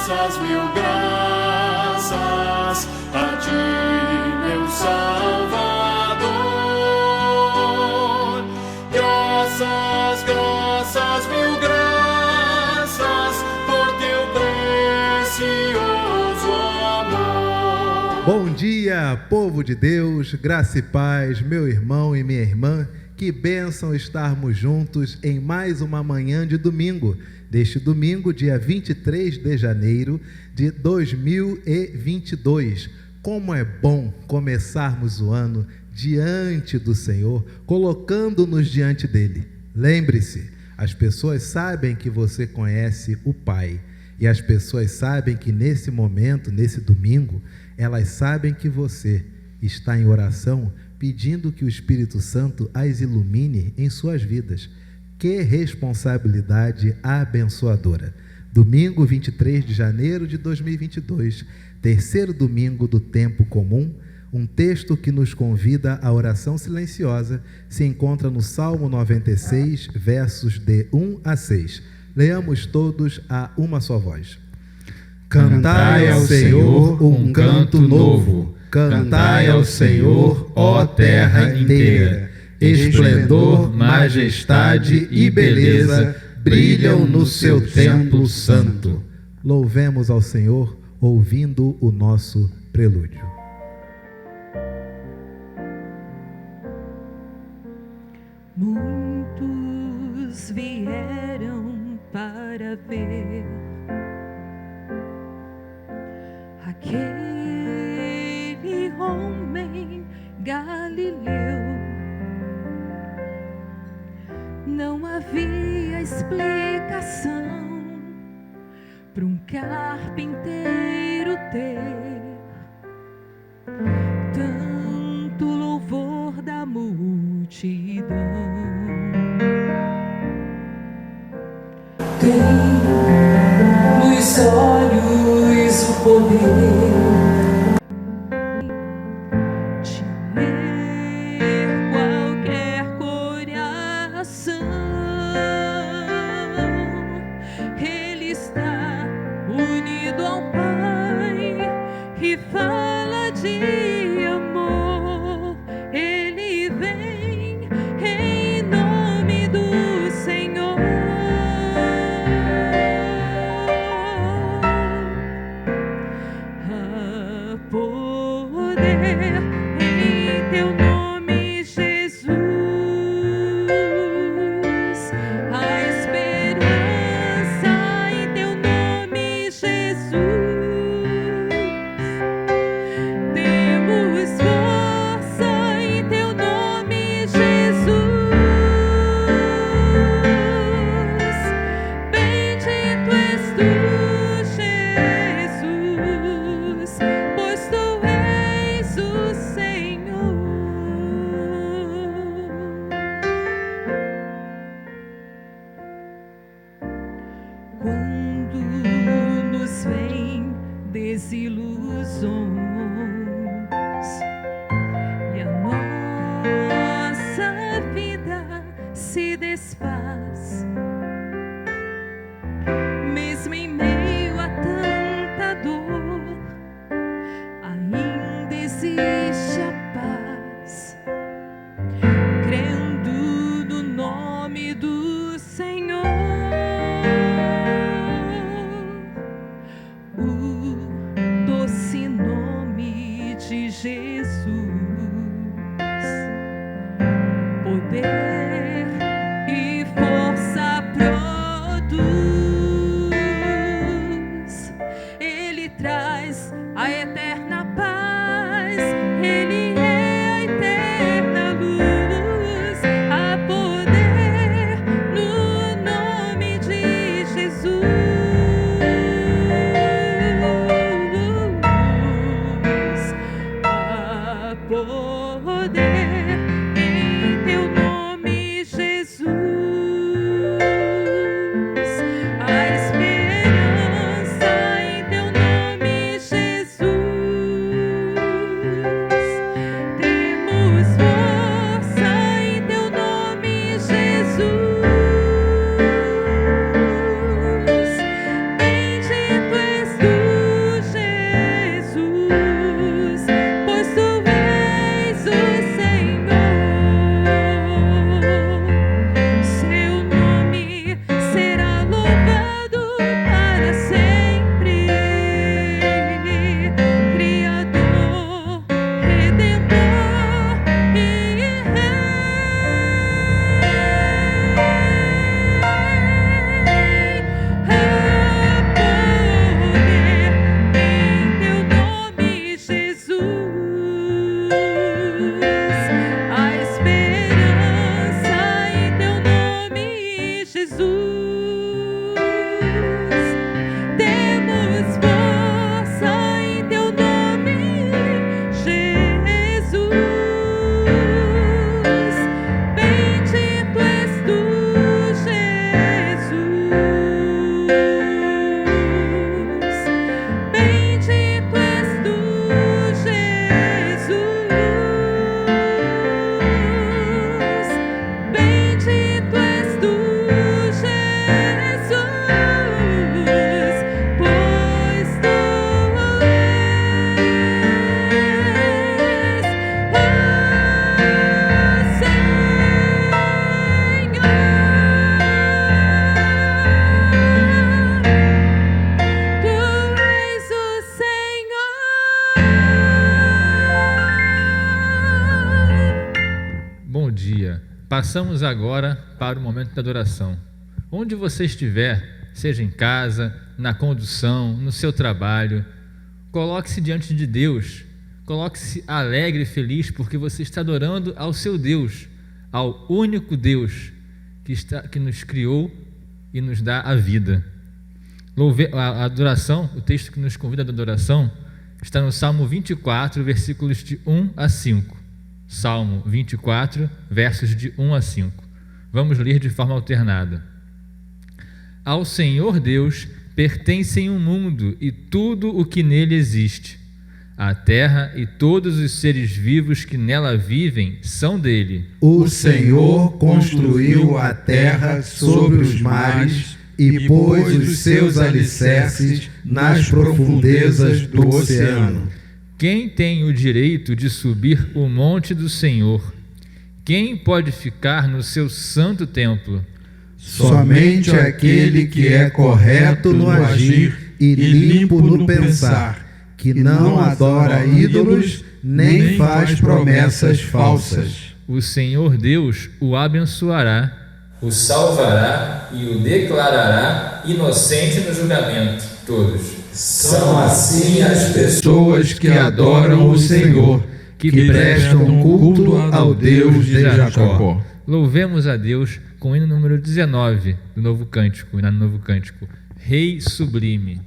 mil graças a ti, meu Salvador. Graças, graças, mil graças por teu precioso amor. Bom dia, povo de Deus, graça e paz, meu irmão e minha irmã. Que bênção estarmos juntos em mais uma manhã de domingo, deste domingo, dia 23 de janeiro de 2022. Como é bom começarmos o ano diante do Senhor, colocando-nos diante dele. Lembre-se, as pessoas sabem que você conhece o Pai, e as pessoas sabem que nesse momento, nesse domingo, elas sabem que você está em oração, pedindo que o Espírito Santo as ilumine em suas vidas. Que responsabilidade abençoadora! Domingo 23 de janeiro de 2022, terceiro domingo do tempo comum, um texto que nos convida à oração silenciosa, se encontra no Salmo 96, versos de 1 a 6. Leamos todos a uma só voz. Cantai ao Senhor um canto novo. Cantai ao Senhor, ó terra inteira. Esplendor, majestade e beleza brilham no seu templo santo. Louvemos ao Senhor, ouvindo o nosso prelúdio. Muitos vieram para ver aquele homem galileu. Não havia explicação para um carpinteiro ter tanto louvor da multidão. Tem nos olhos o poder o doce nome Passamos agora para o momento da adoração. Onde você estiver, seja em casa, na condução, no seu trabalho, coloque-se diante de Deus, coloque-se alegre e feliz, porque você está adorando ao seu Deus, ao único Deus que nos criou e nos dá a vida. A adoração, o texto que nos convida à adoração, está no Salmo 24, versículos de 1 a 5. Salmo 24, versos de 1 a 5. Vamos ler de forma alternada. Ao Senhor Deus pertencem o mundo e tudo o que nele existe. A terra e todos os seres vivos que nela vivem são dele. O Senhor construiu a terra sobre os mares e pôs os seus alicerces nas profundezas do oceano. Quem tem o direito de subir o monte do Senhor? Quem pode ficar no seu santo templo? Somente aquele que é correto no agir e limpo no pensar, que não adora ídolos nem faz promessas falsas. O Senhor Deus o abençoará, o salvará e o declarará inocente no julgamento. Todos. São assim as pessoas que adoram o Senhor, que prestam culto ao Deus de Jacó. Louvemos a Deus com o hino número 19 do Novo Cântico, Rei Sublime.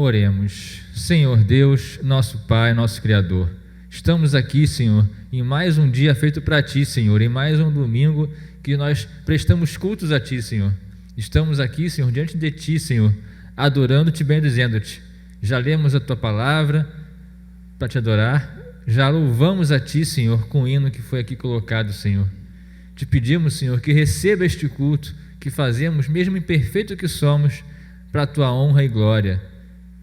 Oremos. Senhor Deus, nosso Pai, nosso Criador, estamos aqui, Senhor, em mais um dia feito para Ti, Senhor, em mais um domingo que nós prestamos cultos a Ti, Senhor. Estamos aqui, Senhor, diante de Ti, Senhor, adorando-Te, bendizendo-Te. Já lemos a Tua palavra para Te adorar, já louvamos a Ti, Senhor, com o hino que foi aqui colocado, Senhor. Te pedimos, Senhor, que receba este culto que fazemos, mesmo imperfeito que somos, para a Tua honra e glória.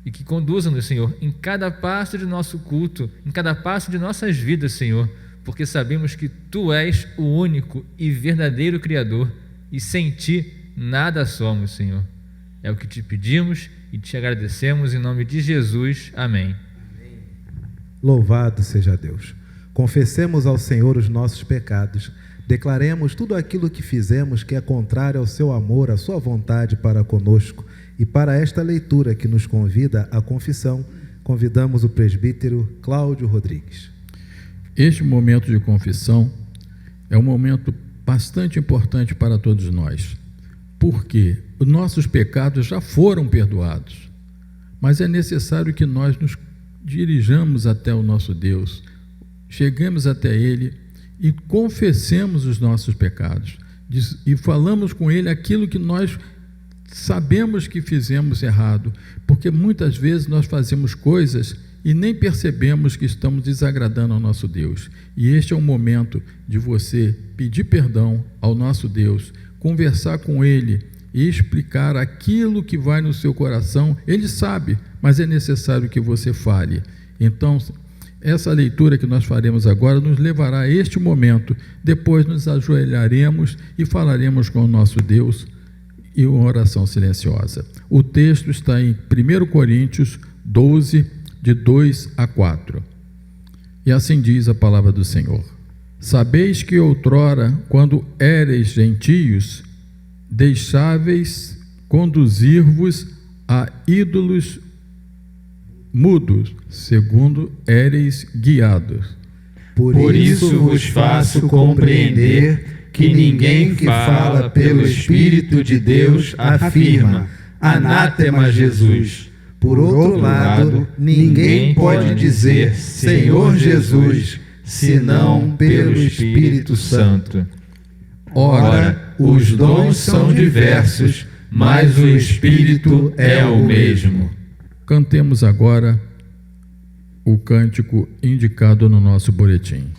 e que conduza-nos, Senhor, em cada passo de nosso culto, em cada passo de nossas vidas, Senhor, porque sabemos que Tu és o único e verdadeiro Criador e sem Ti nada somos, Senhor. É o que Te pedimos e Te agradecemos em nome de Jesus. Amém. Louvado seja Deus. Confessemos ao Senhor os nossos pecados. Declaremos tudo aquilo que fizemos que é contrário ao seu amor, à sua vontade para conosco. E para esta leitura que nos convida à confissão, convidamos o presbítero Cláudio Rodrigues. Este momento de confissão é um momento bastante importante para todos nós, porque os nossos pecados já foram perdoados, mas é necessário que nós nos dirijamos até o nosso Deus, cheguemos até Ele e confessemos os nossos pecados e falamos com Ele aquilo que nós sabemos que fizemos errado, porque muitas vezes nós fazemos coisas e nem percebemos que estamos desagradando ao nosso Deus. E este é o momento de você pedir perdão ao nosso Deus, conversar com Ele e explicar aquilo que vai no seu coração. Ele sabe, mas é necessário que você fale. Então, essa leitura que nós faremos agora nos levará a este momento. Depois nos ajoelharemos e falaremos com o nosso Deus e uma oração silenciosa. O texto está em 1 Coríntios 12, de 2 a 4. E assim diz a palavra do Senhor: Sabeis que outrora, quando éreis gentios, deixáveis conduzir-vos a ídolos mudos, segundo éreis guiados. Por isso vos faço compreender que ninguém que fala pelo Espírito de Deus afirma: Anátema Jesus. Por outro lado, ninguém pode dizer Senhor Jesus, senão pelo Espírito Santo. Ora, os dons são diversos, mas o Espírito é o mesmo. Cantemos agora o cântico indicado no nosso boletim.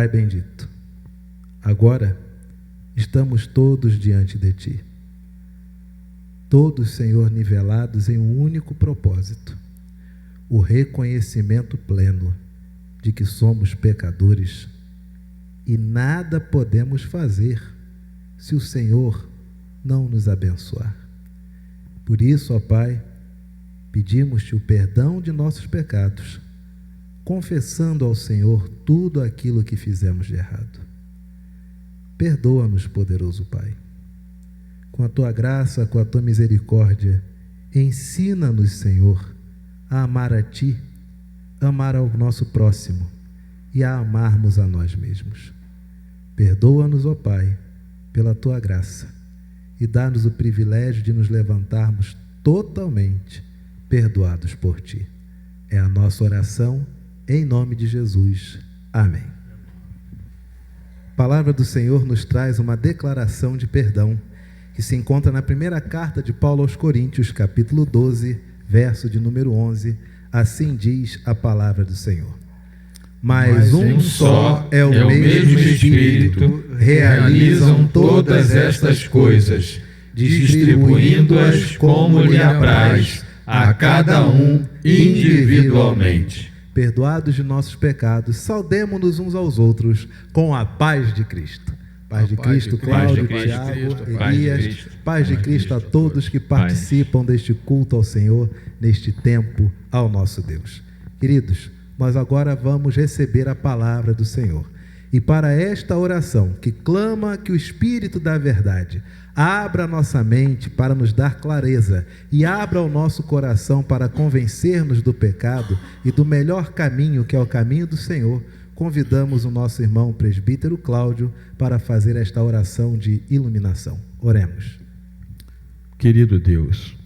Pai bendito, agora estamos todos diante de Ti. Todos, Senhor, nivelados em um único propósito: o reconhecimento pleno de que somos pecadores e nada podemos fazer se o Senhor não nos abençoar. Por isso, ó Pai, pedimos-te o perdão de nossos pecados, confessando ao Senhor tudo aquilo que fizemos de errado. Perdoa-nos, poderoso Pai. Com a Tua graça, com a Tua misericórdia, ensina-nos, Senhor, a amar a Ti, amar ao nosso próximo e a amarmos a nós mesmos. Perdoa-nos, ó Pai, pela Tua graça, e dá-nos o privilégio de nos levantarmos totalmente perdoados por Ti. É a nossa oração em nome de Jesus. Amém. A palavra do Senhor nos traz uma declaração de perdão que se encontra na primeira carta de Paulo aos Coríntios, capítulo 12, verso de número 11. Assim diz a palavra do Senhor. Mas um só é o mesmo Espírito, realizam todas estas coisas, distribuindo-as como lhe apraz, a cada um individualmente. Perdoados de nossos pecados, saudemo-nos uns aos outros com a paz de Cristo. Paz de Cristo, Cláudio, Tiago, Elias, paz de Cristo a todos que participam deste culto ao Senhor, neste tempo ao nosso Deus. Queridos, nós agora vamos receber a palavra do Senhor. E para esta oração, que clama que o Espírito da verdade abra a nossa mente para nos dar clareza e abra o nosso coração para convencer-nos do pecado e do melhor caminho, que é o caminho do Senhor, convidamos o nosso irmão presbítero Cláudio para fazer esta oração de iluminação. Oremos. Querido Deus,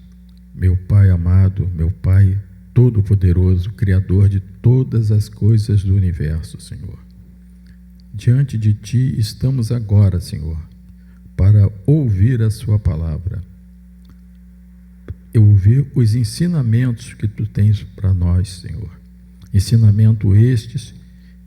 meu Pai amado, meu Pai todo-poderoso, Criador de todas as coisas do universo, Senhor. Diante de Ti estamos agora, Senhor, para ouvir a Sua palavra, ouvir os ensinamentos que Tu tens para nós, Senhor. Ensinamento estes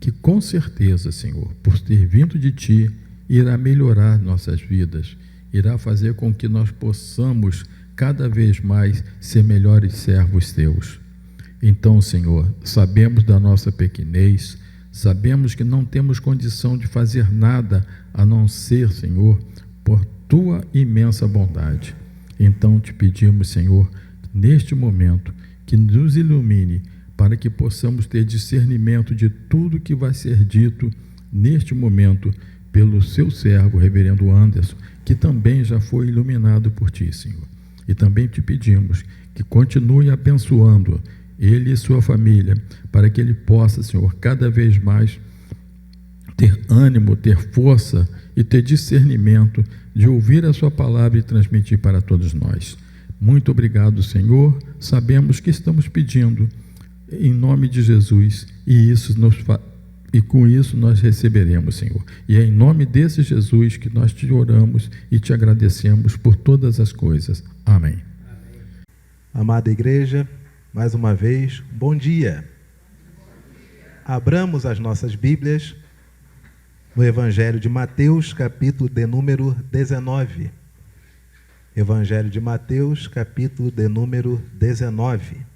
que com certeza, Senhor, por ter vindo de Ti, irá melhorar nossas vidas, irá fazer com que nós possamos cada vez mais ser melhores servos Teus. Então, Senhor, sabemos da nossa pequenez, sabemos que não temos condição de fazer nada a não ser, Senhor, por Tua imensa bondade. Então te pedimos, Senhor, neste momento, que nos ilumine para que possamos ter discernimento de tudo que vai ser dito neste momento pelo Seu servo, reverendo Anderson, que também já foi iluminado por Ti, Senhor. E também te pedimos que continue abençoando ele e sua família, para que ele possa, Senhor, cada vez mais ter ânimo, ter força e ter discernimento de ouvir a Sua palavra e transmitir para todos nós. Muito obrigado, Senhor. Sabemos que estamos pedindo em nome de Jesus e com isso nós receberemos, Senhor. E é em nome desse Jesus que nós te oramos e te agradecemos por todas as coisas. Amém. Amada igreja, mais uma vez, bom dia. Abramos as nossas Bíblias no Evangelho de Mateus, capítulo de número 19. Evangelho de Mateus, capítulo de número 19.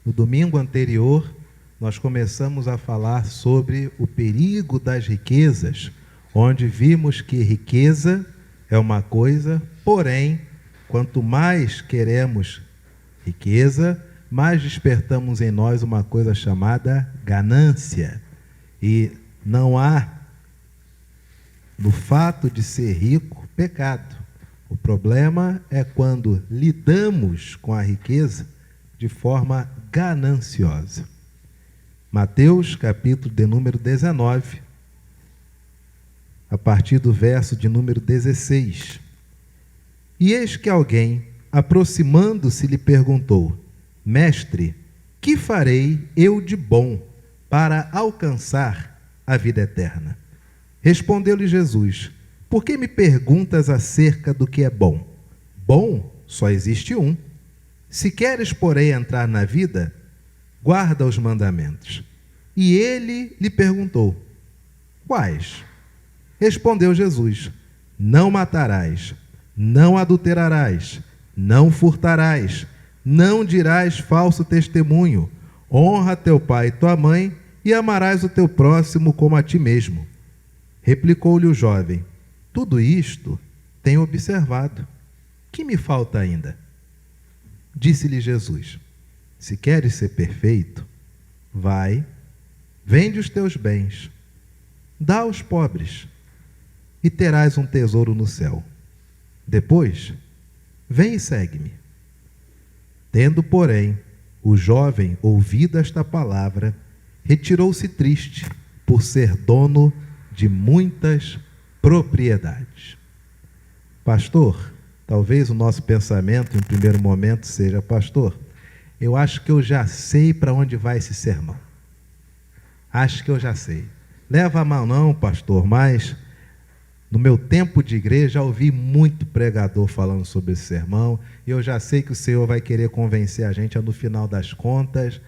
No domingo anterior, nós começamos a falar sobre o perigo das riquezas, onde vimos que riqueza é uma coisa, porém, quanto mais queremos riqueza, mais despertamos em nós uma coisa chamada ganância. E não há, no fato de ser rico, pecado. O problema é quando lidamos com a riqueza de forma gananciosa. Mateus, capítulo de número 19, a partir do verso de número 16. E eis que alguém, aproximando-se, lhe perguntou: Mestre, que farei eu de bom para alcançar a vida eterna? Respondeu-lhe Jesus: Por que me perguntas acerca do que é bom? Bom só existe um. Se queres, porém, entrar na vida, guarda os mandamentos. E ele lhe perguntou: Quais? Respondeu Jesus: Não matarás, não adulterarás, não furtarás, não dirás falso testemunho, honra teu pai e tua mãe, e amarás o teu próximo como a ti mesmo. Replicou-lhe o jovem: Tudo isto tenho observado. Que me falta ainda? Disse-lhe Jesus: Se queres ser perfeito, vai, vende os teus bens, dá aos pobres, e terás um tesouro no céu. Depois, vem e segue-me. Tendo, porém, o jovem ouvido esta palavra, retirou-se triste, por ser dono de muitas propriedades. Pastor, Talvez o nosso pensamento, em um primeiro momento, seja: pastor, eu acho que eu já sei para onde vai esse sermão. Acho que eu já sei. Leva a mal não, pastor, mas no meu tempo de igreja já ouvi muito pregador falando sobre esse sermão, e eu já sei que o Senhor vai querer convencer a gente a, no final das contas.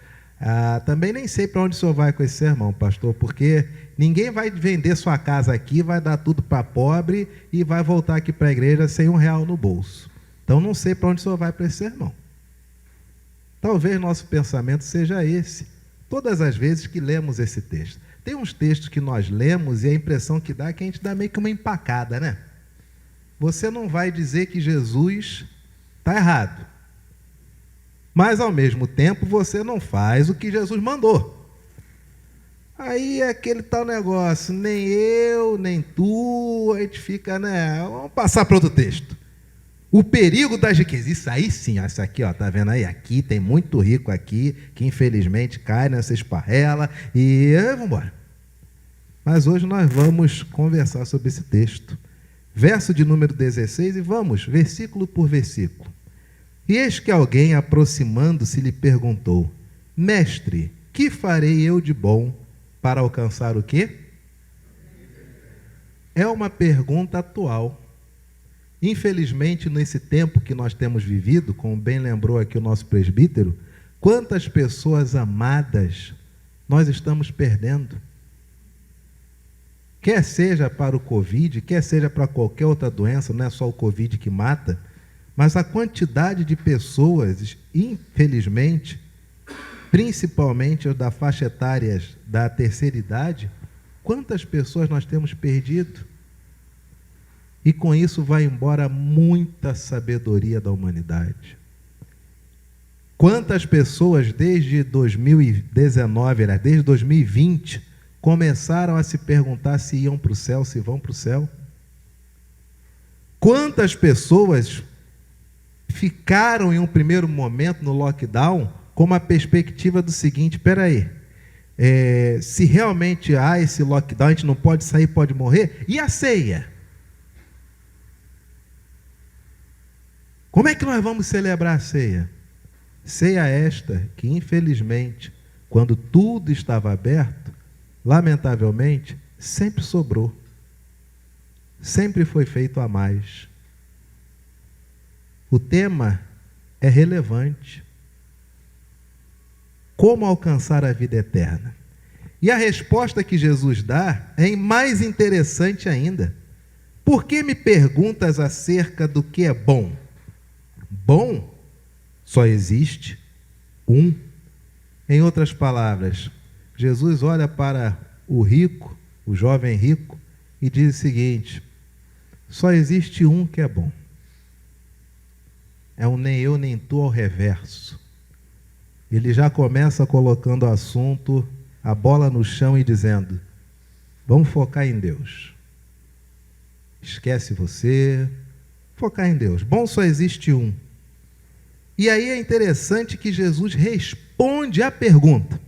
Também nem sei para onde o senhor vai com esse sermão, pastor, porque ninguém vai vender sua casa aqui, vai dar tudo para pobre e vai voltar aqui para a igreja sem R$1 no bolso. Então não sei para onde o senhor vai para esse sermão. Talvez nosso pensamento seja esse, todas as vezes que lemos esse texto. Tem uns textos que nós lemos e a impressão que dá é que a gente dá meio que uma empacada, né? Você não vai dizer que Jesus está errado, mas ao mesmo tempo você não faz o que Jesus mandou. Aí é aquele tal negócio, nem eu, nem tu, a gente fica, né? Vamos passar para outro texto. O perigo das riquezas, isso aí sim, isso aqui, ó, tá vendo aí? Aqui tem muito rico aqui, que infelizmente cai nessa esparrela e vamos embora. Mas hoje nós vamos conversar sobre esse texto. Verso de número 16 e vamos, versículo por versículo. E eis que alguém, aproximando-se, lhe perguntou: mestre, que farei eu de bom para alcançar o quê? É uma pergunta atual. Infelizmente, nesse tempo que nós temos vivido, como bem lembrou aqui o nosso presbítero, quantas pessoas amadas nós estamos perdendo. Quer seja para o Covid, quer seja para qualquer outra doença, não é só o Covid que mata, mas a quantidade de pessoas, infelizmente, principalmente da faixa etária da terceira idade, quantas pessoas nós temos perdido? E com isso vai embora muita sabedoria da humanidade. Quantas pessoas desde 2019, desde 2020, começaram a se perguntar se iam para o céu, se vão para o céu? Quantas pessoas ficaram em um primeiro momento no lockdown com uma perspectiva do seguinte: espera aí, se realmente há esse lockdown, a gente não pode sair, pode morrer, e a ceia? Como é que nós vamos celebrar a ceia? Ceia esta que, infelizmente, quando tudo estava aberto, lamentavelmente, sempre sobrou. Sempre foi feito a mais. O tema é relevante. Como alcançar a vida eterna? E a resposta que Jesus dá é mais interessante ainda. Por que me perguntas acerca do que é bom? Bom só existe um. Em outras palavras, Jesus olha para o rico, o jovem rico, e diz o seguinte: só existe um que é bom. É um nem eu nem tu ao reverso. Ele já começa colocando o assunto, a bola no chão e dizendo: vamos focar em Deus. Esquece você, focar em Deus. Bom só existe um. E aí é interessante que Jesus responde à pergunta.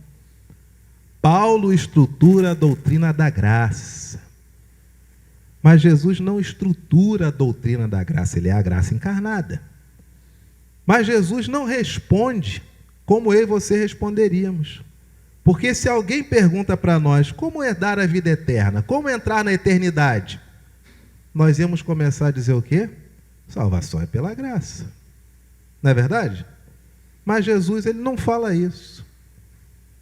Paulo estrutura a doutrina da graça. Mas Jesus não estrutura a doutrina da graça, ele é a graça encarnada. Mas Jesus não responde como eu e você responderíamos. Porque se alguém pergunta para nós como é dar a vida eterna, como entrar na eternidade, nós íamos começar a dizer o quê? Salvação é pela graça. Não é verdade? Mas Jesus, ele não fala isso.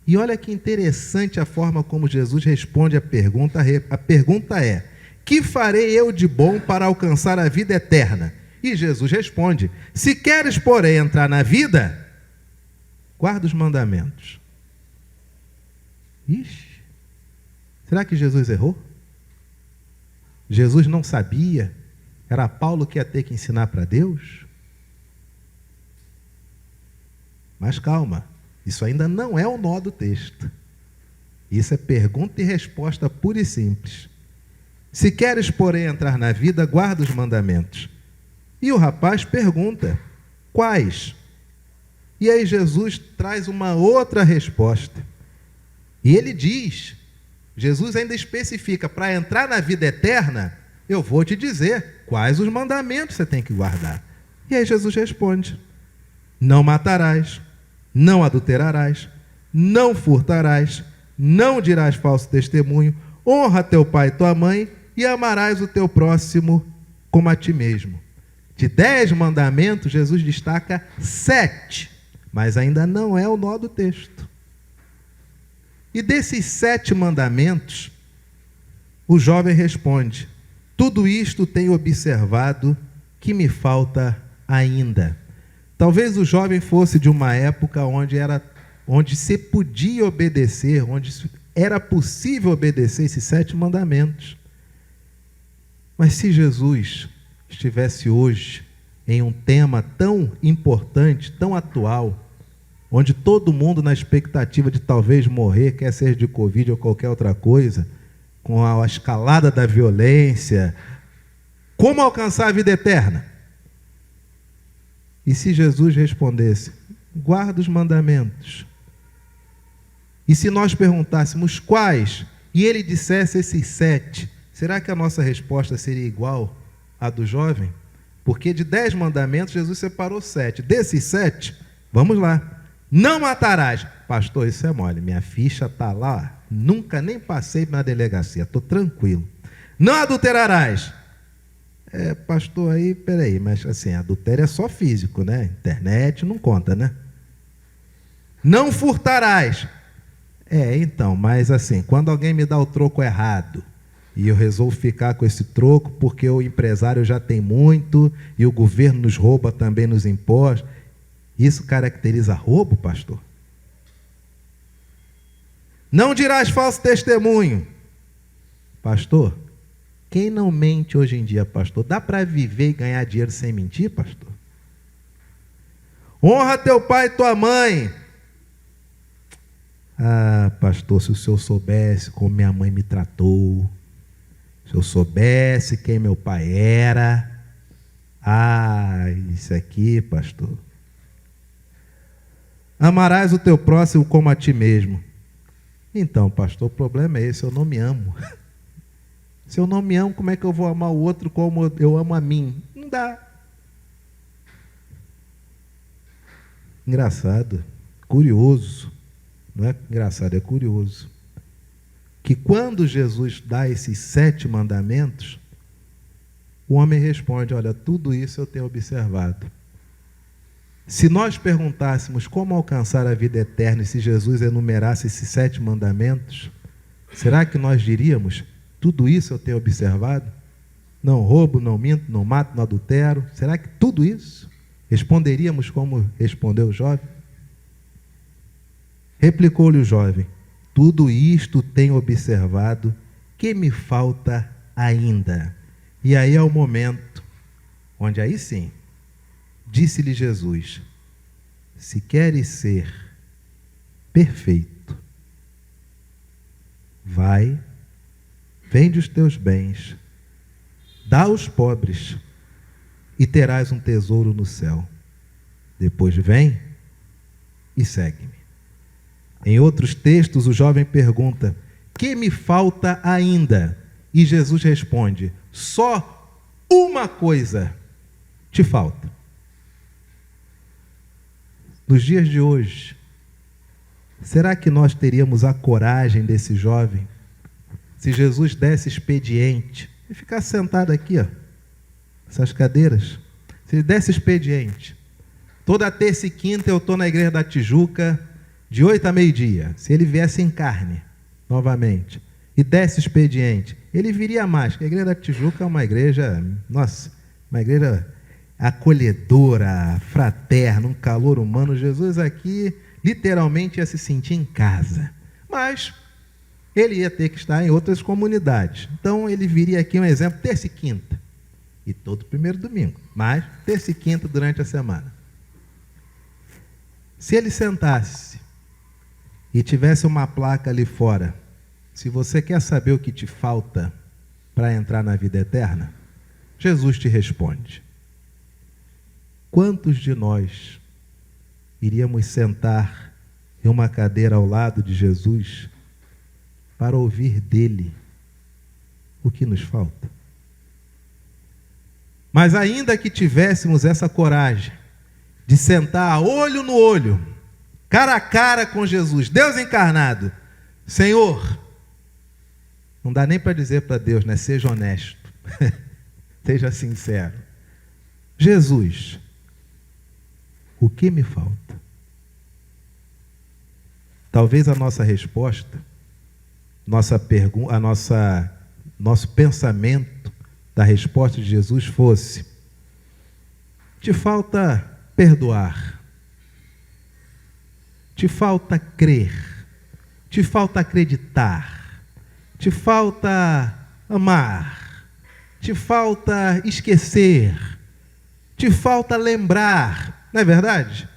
E olha que interessante a forma como Jesus responde a pergunta. A pergunta é: que farei eu de bom para alcançar a vida eterna? E Jesus responde: se queres, porém, entrar na vida, guarda os mandamentos. Ixi, será que Jesus errou? Jesus não sabia? Era Paulo que ia ter que ensinar para Deus? Mas calma, isso ainda não é o nó do texto. Isso é pergunta e resposta pura e simples. Se queres, porém, entrar na vida, guarda os mandamentos. E o rapaz pergunta: quais? E aí Jesus traz uma outra resposta. E ele diz, Jesus ainda especifica, para entrar na vida eterna, eu vou te dizer quais os mandamentos você tem que guardar. E aí Jesus responde: não matarás, não adulterarás, não furtarás, não dirás falso testemunho, honra teu pai e tua mãe e amarás o teu próximo como a ti mesmo. De 10 mandamentos, Jesus destaca 7, mas ainda não é o nó do texto. E desses 7 mandamentos, o jovem responde: tudo isto tenho observado, que me falta ainda. Talvez o jovem fosse de uma época onde se podia obedecer, onde era possível obedecer esses 7 mandamentos. Mas se Jesus estivesse hoje em um tema tão importante, tão atual, onde todo mundo na expectativa de talvez morrer, quer seja de Covid ou qualquer outra coisa, com a escalada da violência, como alcançar a vida eterna? E se Jesus respondesse: guarda os mandamentos. E se nós perguntássemos quais, e ele dissesse esses 7, será que a nossa resposta seria igual à do jovem? Porque de 10 mandamentos, Jesus separou 7. Desses 7, vamos lá. Não matarás. Pastor, isso é mole. Minha ficha está lá. Nunca nem passei na delegacia. Estou tranquilo. Não adulterarás. Pastor, aí, peraí. Mas assim, adultério é só físico, né? Internet não conta, né? Não furtarás. Então, mas assim, quando alguém me dá o troco errado, e eu resolvo ficar com esse troco porque o empresário já tem muito e o governo nos rouba também nos impostos, isso caracteriza roubo, pastor? Não dirás falso testemunho. Pastor, quem não mente hoje em dia, pastor? Dá para viver e ganhar dinheiro sem mentir, pastor? Honra teu pai e tua mãe. Ah, pastor, se o senhor soubesse como minha mãe me tratou, se eu soubesse quem meu pai era. Ah, isso aqui, pastor. Amarás o teu próximo como a ti mesmo. Então, pastor, o problema é esse, eu não me amo. Se eu não me amo, como é que eu vou amar o outro como eu amo a mim? Não dá. Engraçado, curioso. Não é engraçado, é curioso. Que quando Jesus dá esses 7 mandamentos, o homem responde: olha, tudo isso eu tenho observado. Se nós perguntássemos como alcançar a vida eterna e se Jesus enumerasse esses 7 mandamentos, será que nós diríamos: tudo isso eu tenho observado? Não roubo, não minto, não mato, não adultero. Será que tudo isso? Responderíamos como respondeu o jovem? Replicou-lhe o jovem: tudo isto tenho observado, que me falta ainda. E aí é o momento onde aí sim, disse-lhe Jesus: se queres ser perfeito, vai, vende os teus bens, dá aos pobres e terás um tesouro no céu. Depois vem e segue-me. Em outros textos, o jovem pergunta: que me falta ainda? E Jesus responde: só uma coisa te falta. Nos dias de hoje, será que nós teríamos a coragem desse jovem, se Jesus desse expediente, e ficar sentado aqui, ó, essas cadeiras, se ele desse expediente, toda terça e quinta eu estou na igreja da Tijuca, de 8 a meio-dia, se ele viesse em carne, novamente, e desse expediente, ele viria mais, porque a igreja da Tijuca é uma igreja, nossa, uma igreja acolhedora, fraterna, um calor humano. Jesus aqui, literalmente, ia se sentir em casa, mas ele ia ter que estar em outras comunidades, então ele viria aqui, um exemplo, terça e quinta, e todo primeiro domingo, mas terça e quinta durante a semana. Se ele sentasse e tivesse uma placa ali fora: se você quer saber o que te falta para entrar na vida eterna, Jesus te responde. Quantos de nós iríamos sentar em uma cadeira ao lado de Jesus para ouvir dele o que nos falta? Mas ainda que tivéssemos essa coragem de sentar olho no olho, cara a cara com Jesus, Deus encarnado, Senhor, não dá nem para dizer para Deus, né? Seja honesto, seja sincero. Jesus, o que me falta? Talvez a nossa resposta, nossa pergunta, nosso pensamento da resposta de Jesus fosse: te falta perdoar, te falta crer, te falta acreditar, te falta amar, te falta esquecer, te falta lembrar, não é verdade?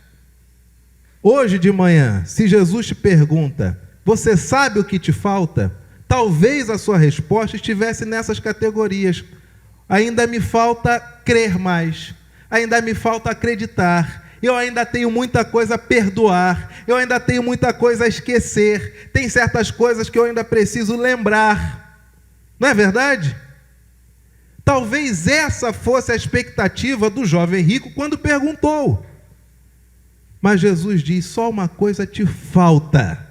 Hoje de manhã, se Jesus te pergunta, você sabe o que te falta? Talvez a sua resposta estivesse nessas categorias. Ainda me falta crer mais, ainda me falta acreditar, eu ainda tenho muita coisa a perdoar, eu ainda tenho muita coisa a esquecer, tem certas coisas que eu ainda preciso lembrar. Não é verdade? Talvez essa fosse a expectativa do jovem rico quando perguntou. Mas Jesus diz: só uma coisa te falta.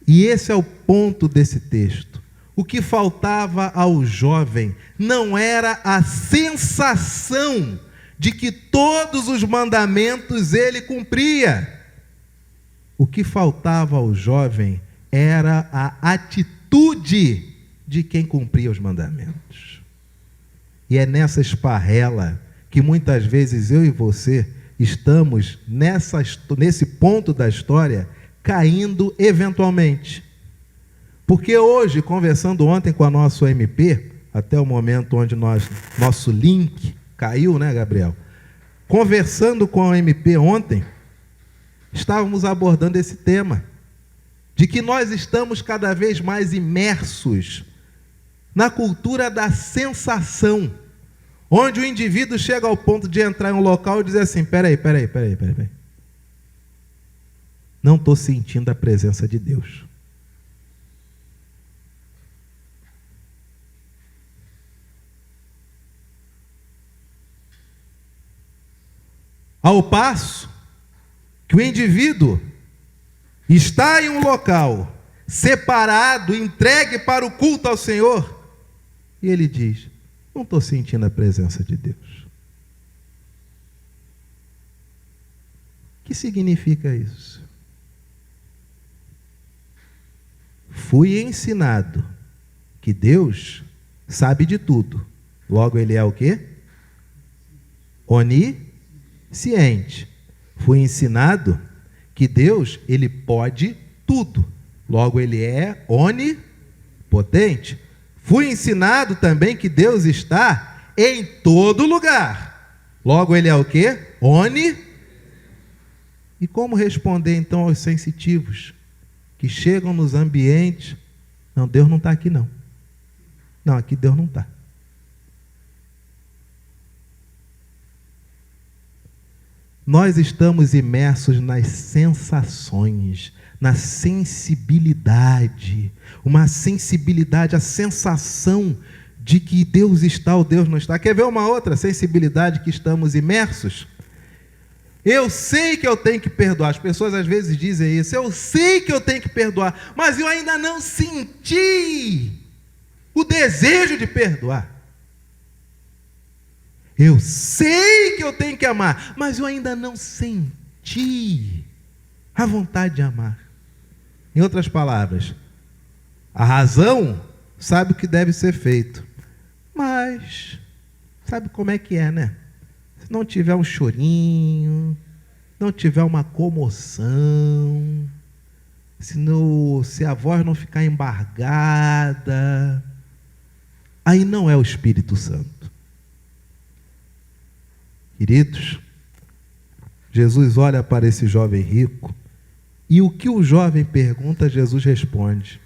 E esse é o ponto desse texto. O que faltava ao jovem não era a sensação de que todos os mandamentos ele cumpria. O que faltava ao jovem era a atitude de quem cumpria os mandamentos. E é nessa esparrela que muitas vezes eu e você estamos nesse ponto da história caindo eventualmente. Porque hoje, conversando ontem com a nossa OMP, até o momento onde nosso link caiu, né, Gabriel? Conversando com a OMP ontem, estávamos abordando esse tema, de que nós estamos cada vez mais imersos na cultura da sensação, onde o indivíduo chega ao ponto de entrar em um local e dizer assim: peraí. Não estou sentindo a presença de Deus. Ao passo que o indivíduo está em um local separado, entregue para o culto ao Senhor, e ele diz: não estou sentindo a presença de Deus. O que significa isso? Fui ensinado que Deus sabe de tudo. Logo, Ele é o quê? Onisciente. Fui ensinado que Deus, Ele pode tudo. Logo, Ele é onipotente. Fui ensinado também que Deus está em todo lugar. Logo, Ele é o quê? E como responder então aos sensitivos que chegam nos ambientes? Não, Deus não está aqui não. Não, aqui Deus não está. Nós estamos imersos nas sensações, na sensibilidade, uma sensibilidade, a sensação de que Deus está ou Deus não está. Quer ver uma outra sensibilidade que estamos imersos? Eu sei que eu tenho que perdoar. As pessoas às vezes dizem isso: eu sei que eu tenho que perdoar, mas eu ainda não senti o desejo de perdoar. Eu sei que eu tenho que amar, mas eu ainda não senti a vontade de amar. Em outras palavras, a razão sabe o que deve ser feito, mas sabe como é que é, né? Se não tiver um chorinho, não tiver uma comoção, se a voz não ficar embargada, aí não é o Espírito Santo. Queridos, Jesus olha para esse jovem rico e o que o jovem pergunta, Jesus responde.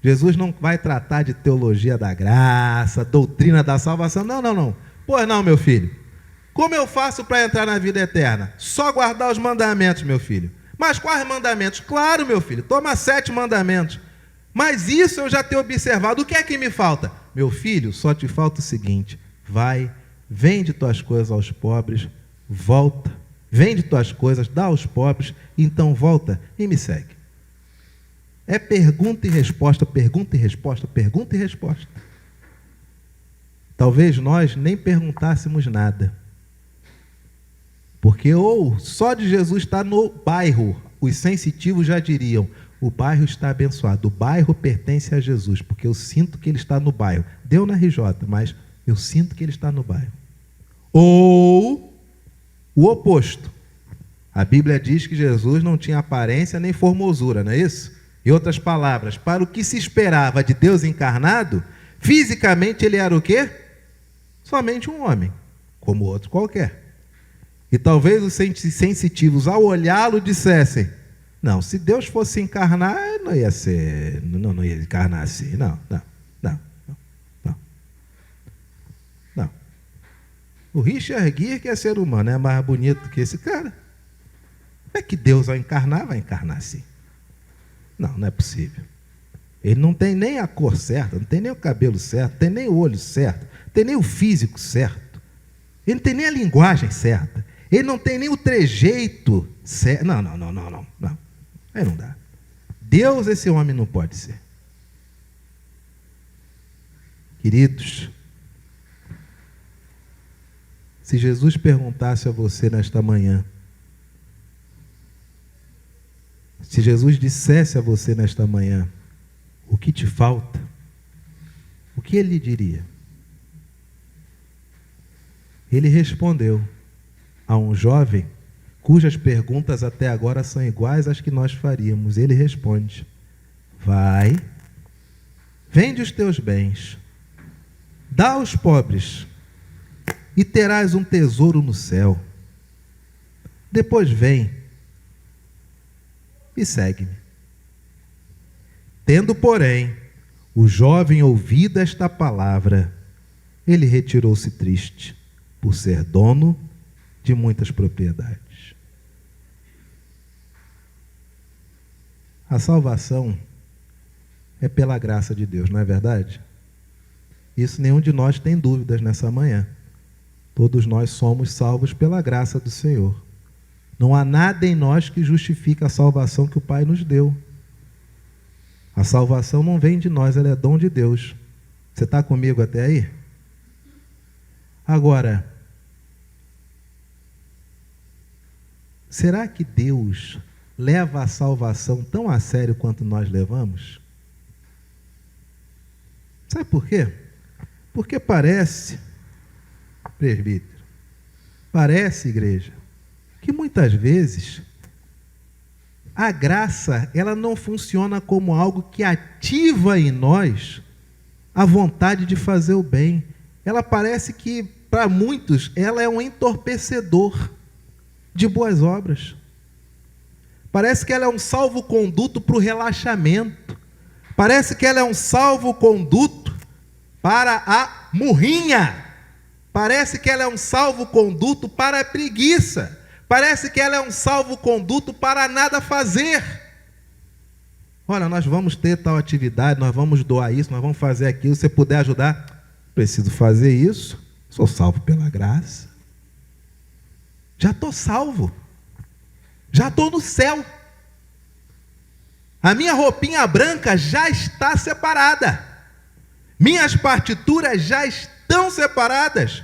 Jesus não vai tratar de teologia da graça, doutrina da salvação. Não. Pois não, meu filho. Como eu faço para entrar na vida eterna? Só guardar os mandamentos, meu filho. Mas quais mandamentos? Claro, meu filho, toma 7 mandamentos. Mas isso eu já tenho observado. O que é que me falta? Meu filho, só te falta o seguinte: vai, vende tuas coisas aos pobres, volta, vende tuas coisas, dá aos pobres, então volta e me segue. É pergunta e resposta, pergunta e resposta, pergunta e resposta. Talvez nós nem perguntássemos nada. Porque ou só de Jesus estar no bairro, os sensitivos já diriam, o bairro está abençoado, o bairro pertence a Jesus, porque eu sinto que ele está no bairro. Deu na RJ, mas eu sinto que ele está no bairro. Ou o oposto. A Bíblia diz que Jesus não tinha aparência nem formosura, não é isso? Em outras palavras, para o que se esperava de Deus encarnado, fisicamente ele era o quê? Somente um homem, como outro qualquer. E talvez os sensitivos, ao olhá-lo, dissessem, não, se Deus fosse encarnar, não ia ser, não ia encarnar assim, não. O Richard Gere, que é ser humano, é mais bonito que esse cara. É que Deus, ao encarnar, vai encarnar assim. Não é possível. Ele não tem nem a cor certa, não tem nem o cabelo certo, não tem nem o olho certo, não tem nem o físico certo. Ele não tem nem a linguagem certa. Ele não tem nem o trejeito certo. Não. Aí não dá. Deus, esse homem não pode ser. Queridos, se Jesus perguntasse a você nesta manhã, se Jesus dissesse a você nesta manhã, o que te falta, o que ele lhe diria? Ele respondeu a um jovem cujas perguntas até agora são iguais às que nós faríamos. Ele responde, vai, vende os teus bens, dá aos pobres, e terás um tesouro no céu. Depois vem e segue-me. Tendo, porém, o jovem ouvido esta palavra, ele retirou-se triste, por ser dono de muitas propriedades. A salvação é pela graça de Deus, não é verdade? Isso nenhum de nós tem dúvidas nessa manhã. Todos nós somos salvos pela graça do Senhor. Não há nada em nós que justifique a salvação que o Pai nos deu. A salvação não vem de nós, ela é dom de Deus. Você está comigo até aí? Agora, será que Deus leva a salvação tão a sério quanto nós levamos? Sabe por quê? Porque parece, presbítero, parece, igreja, que muitas vezes a graça, ela não funciona como algo que ativa em nós a vontade de fazer o bem. Ela parece que, para muitos, ela é um entorpecedor de boas obras. Parece que ela é um salvo-conduto para o relaxamento. Parece que ela é um salvo-conduto para a murrinha. Parece que ela é um salvo-conduto para a preguiça. Parece que ela é um salvo-conduto para nada fazer. Olha, nós vamos ter tal atividade, nós vamos doar isso, nós vamos fazer aquilo. Se você puder ajudar, preciso fazer isso. Sou salvo pela graça. Já estou salvo. Já estou no céu. A minha roupinha branca já está separada. Minhas partituras já estão separadas.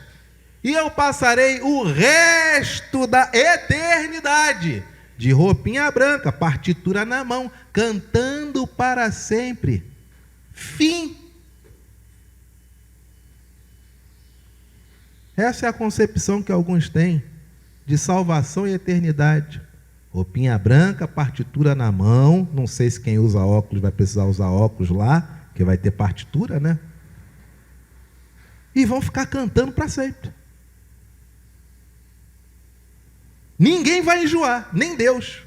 E eu passarei o resto da eternidade de roupinha branca, partitura na mão, cantando para sempre. Fim. Essa é a concepção que alguns têm de salvação e eternidade. Roupinha branca, partitura na mão. Não sei se quem usa óculos vai precisar usar óculos lá, porque vai ter partitura, né? E vão ficar cantando para sempre. Ninguém vai enjoar, nem Deus.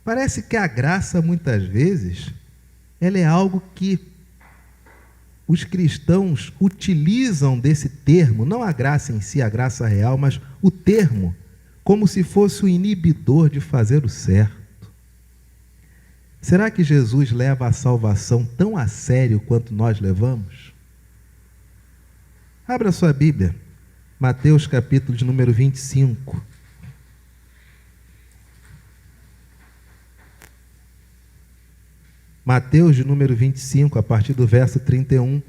Parece que a graça, muitas vezes, ela é algo que os cristãos utilizam desse termo, não a graça em si, a graça real, mas o termo, como se fosse o inibidor de fazer o certo. Será que Jesus leva a salvação tão a sério quanto nós levamos? Abra sua Bíblia, Mateus capítulo de número 25. Mateus de número 25, a partir do verso 31.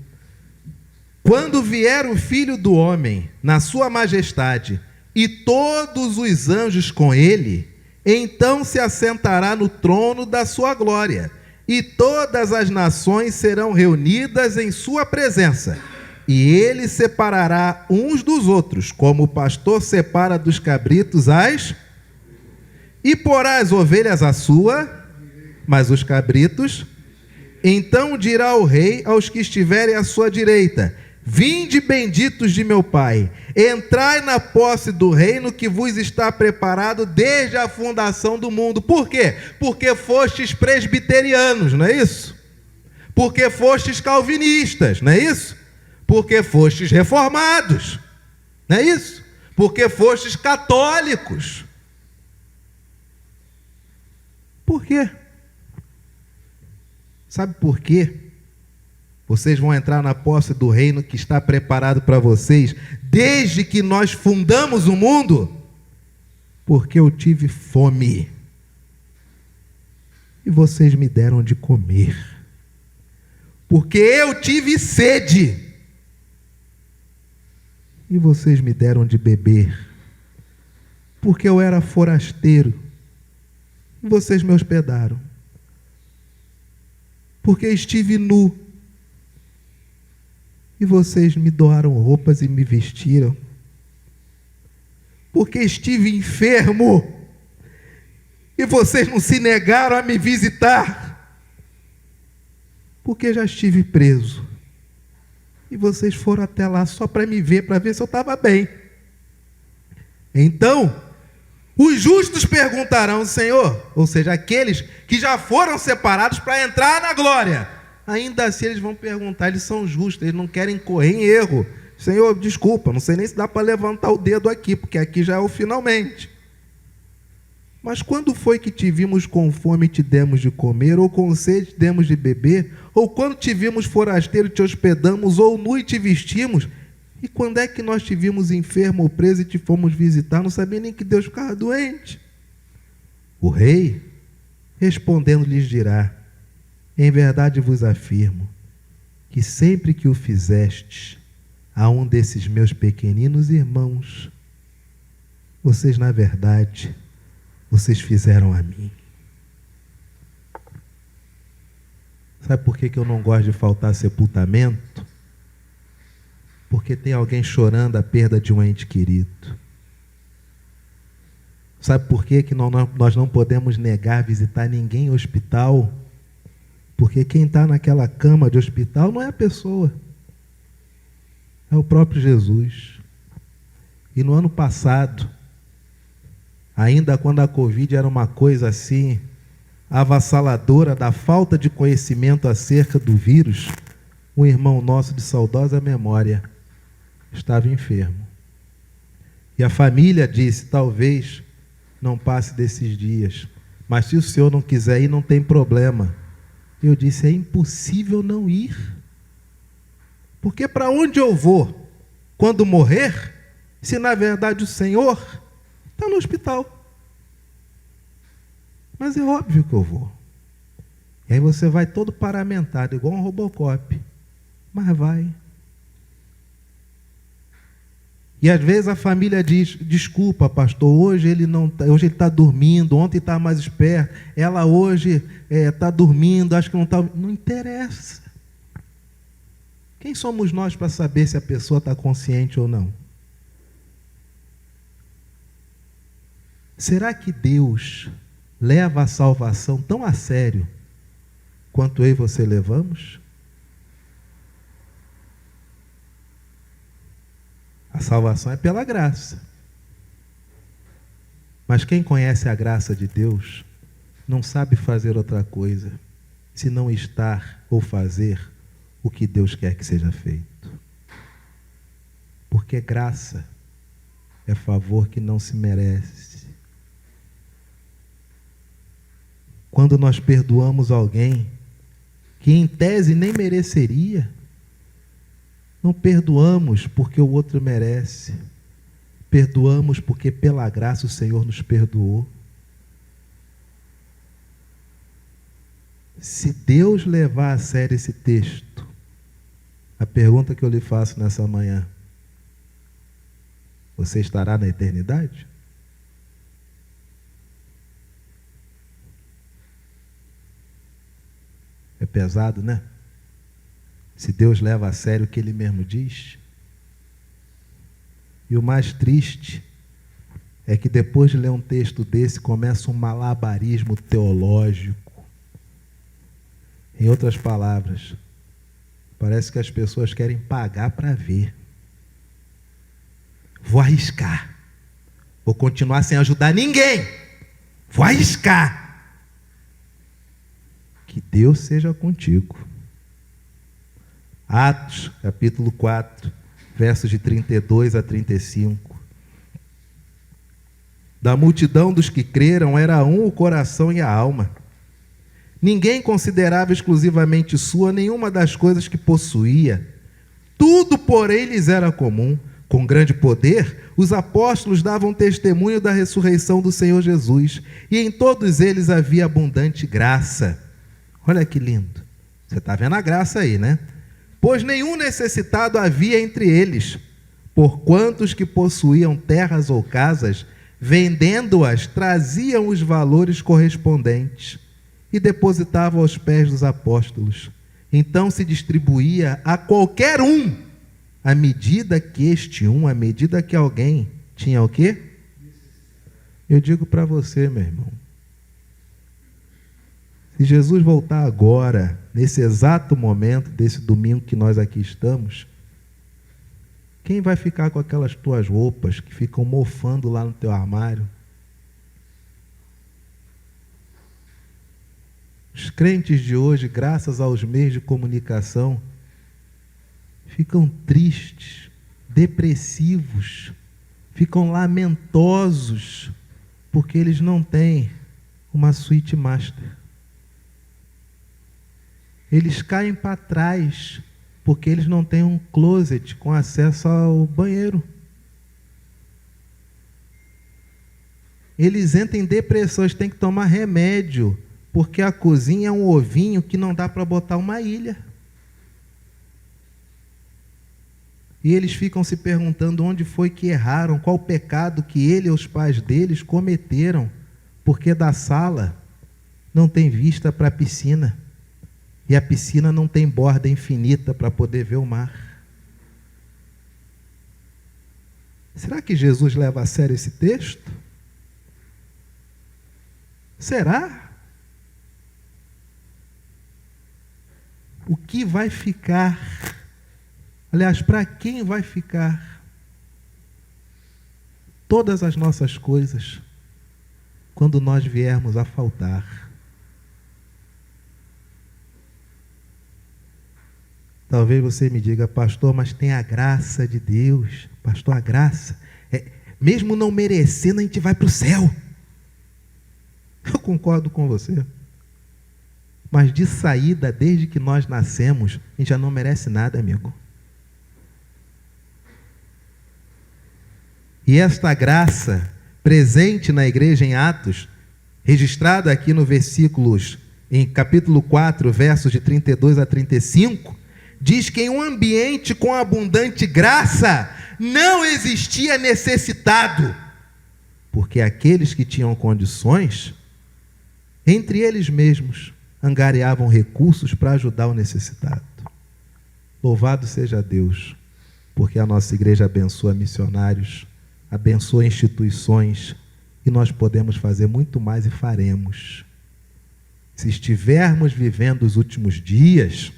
Quando vier o Filho do Homem na sua majestade e todos os anjos com ele, então se assentará no trono da sua glória, e todas as nações serão reunidas em sua presença. E ele separará uns dos outros, como o pastor separa dos cabritos e porá as ovelhas à sua, mas os cabritos. Então dirá o rei aos que estiverem à sua direita: vinde, benditos de meu Pai, entrai na posse do reino que vos está preparado desde a fundação do mundo. Por quê? Porque fostes presbiterianos, não é isso? Porque fostes calvinistas, não é isso? Porque fostes reformados, não é isso? Porque fostes católicos. Por quê? Sabe por quê? Vocês vão entrar na posse do reino que está preparado para vocês desde que nós fundamos o mundo? Porque eu tive fome e vocês me deram de comer. Porque eu tive sede e vocês me deram de beber. Porque eu era forasteiro e vocês me hospedaram. Porque estive nu e vocês me doaram roupas e me vestiram. Porque estive enfermo e vocês não se negaram a me visitar. Porque já estive preso e vocês foram até lá só para me ver, para ver se eu estava bem. Então os justos perguntarão: Senhor, ou seja, aqueles que já foram separados para entrar na glória, ainda assim eles vão perguntar, eles são justos, eles não querem correr em erro. Senhor, desculpa, não sei nem se dá para levantar o dedo aqui, porque aqui já é o finalmente. Mas quando foi que te vimos com fome e te demos de comer, ou com sede te demos de beber? Ou quando te vimos forasteiro te hospedamos, ou nu e te vestimos? E quando é que nós te vimos enfermo ou preso e te fomos visitar? Não sabia nem que Deus ficava doente. O rei, respondendo, lhes dirá: em verdade vos afirmo, que sempre que o fizestes a um desses meus pequeninos irmãos, vocês, na verdade, vocês fizeram a mim. Sabe por que eu não gosto de faltar sepultamento? Porque tem alguém chorando a perda de um ente querido. Sabe por que nós não podemos negar visitar ninguém em hospital? Porque quem está naquela cama de hospital não é a pessoa, é o próprio Jesus. E no ano passado, ainda quando a Covid era uma coisa assim avassaladora da falta de conhecimento acerca do vírus, um irmão nosso de saudosa memória estava enfermo. E a família disse: talvez não passe desses dias, mas se o senhor não quiser ir, não tem problema. Eu disse: é impossível não ir. Porque para onde eu vou quando morrer, se na verdade o Senhor está no hospital? Mas é óbvio que eu vou. E aí você vai todo paramentado, igual um Robocop. Mas vai. E às vezes a família diz: desculpa, pastor, hoje ele está dormindo, ontem está mais esperto, ela hoje está dormindo, acho que não está. Não interessa. Quem somos nós para saber se a pessoa está consciente ou não? Será que Deus leva a salvação tão a sério quanto eu e você levamos? A salvação é pela graça. Mas quem conhece a graça de Deus não sabe fazer outra coisa senão estar ou fazer o que Deus quer que seja feito. Porque graça é favor que não se merece. Quando nós perdoamos alguém que em tese nem mereceria, Não perdoamos porque o outro merece. Perdoamos porque pela graça o Senhor nos perdoou. Se Deus levar a sério esse texto, a pergunta que eu lhe faço nessa manhã: você estará na eternidade? É pesado, né? Se Deus leva a sério o que Ele mesmo diz. E o mais triste é que depois de ler um texto desse, começa um malabarismo teológico. Em outras palavras, parece que as pessoas querem pagar para ver. Vou arriscar. Vou continuar sem ajudar ninguém. Vou arriscar. Que Deus seja contigo. Atos, capítulo 4, versos de 32 a 35. Da multidão dos que creram era um o coração e a alma. Ninguém considerava exclusivamente sua nenhuma das coisas que possuía. Tudo, porém, lhes era comum. Com grande poder, os apóstolos davam testemunho da ressurreição do Senhor Jesus, e em todos eles havia abundante graça. Olha que lindo. Você está vendo a graça aí, né? Pois nenhum necessitado havia entre eles, porquanto os que possuíam terras ou casas, vendendo-as, traziam os valores correspondentes e depositavam aos pés dos apóstolos. Então se distribuía a qualquer um, à medida que alguém tinha o quê? Eu digo para você, meu irmão, se Jesus voltar agora, nesse exato momento, desse domingo que nós aqui estamos, quem vai ficar com aquelas tuas roupas que ficam mofando lá no teu armário? Os crentes de hoje, graças aos meios de comunicação, ficam tristes, depressivos, ficam lamentosos, porque eles não têm uma suíte master. Eles caem para trás, porque eles não têm um closet com acesso ao banheiro. Eles entram em depressão, eles têm que tomar remédio, porque a cozinha é um ovinho que não dá para botar uma ilha. E eles ficam se perguntando onde foi que erraram, qual o pecado que ele e os pais deles cometeram, porque da sala não tem vista para a piscina. E a piscina não tem borda infinita para poder ver o mar. Será que Jesus leva a sério esse texto? Será? O que vai ficar? Aliás, para quem vai ficar todas as nossas coisas quando nós viermos a faltar? Talvez você me diga: pastor, mas tem a graça de Deus. Pastor, a graça, mesmo não merecendo, a gente vai para o céu. Eu concordo com você. Mas de saída, desde que nós nascemos, a gente já não merece nada, amigo. E esta graça presente na igreja em Atos, registrada aqui no versículos, em capítulo 4, versos de 32 a 35, diz que em um ambiente com abundante graça não existia necessitado, porque aqueles que tinham condições, entre eles mesmos, angariavam recursos para ajudar o necessitado. Louvado seja Deus, porque a nossa igreja abençoa missionários, abençoa instituições, e nós podemos fazer muito mais e faremos. Se estivermos vivendo os últimos dias,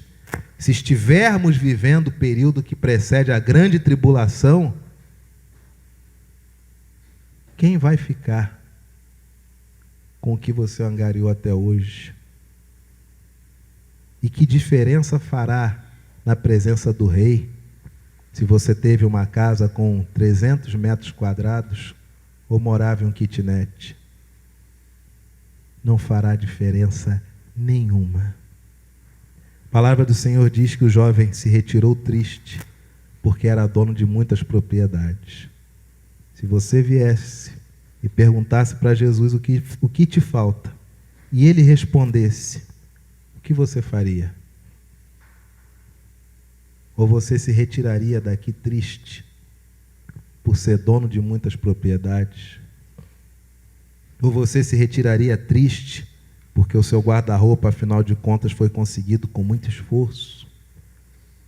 se estivermos vivendo o período que precede a grande tribulação, quem vai ficar com o que você angariou até hoje? E que diferença fará na presença do Rei, se você teve uma casa com 300 metros quadrados ou morava em um kitnet? Não fará diferença nenhuma. A palavra do Senhor diz que o jovem se retirou triste, porque era dono de muitas propriedades. Se você viesse e perguntasse para Jesus o que te falta, e ele respondesse, o que você faria? Ou você se retiraria daqui triste, por ser dono de muitas propriedades? Ou você se retiraria triste, porque o seu guarda-roupa, afinal de contas, foi conseguido com muito esforço?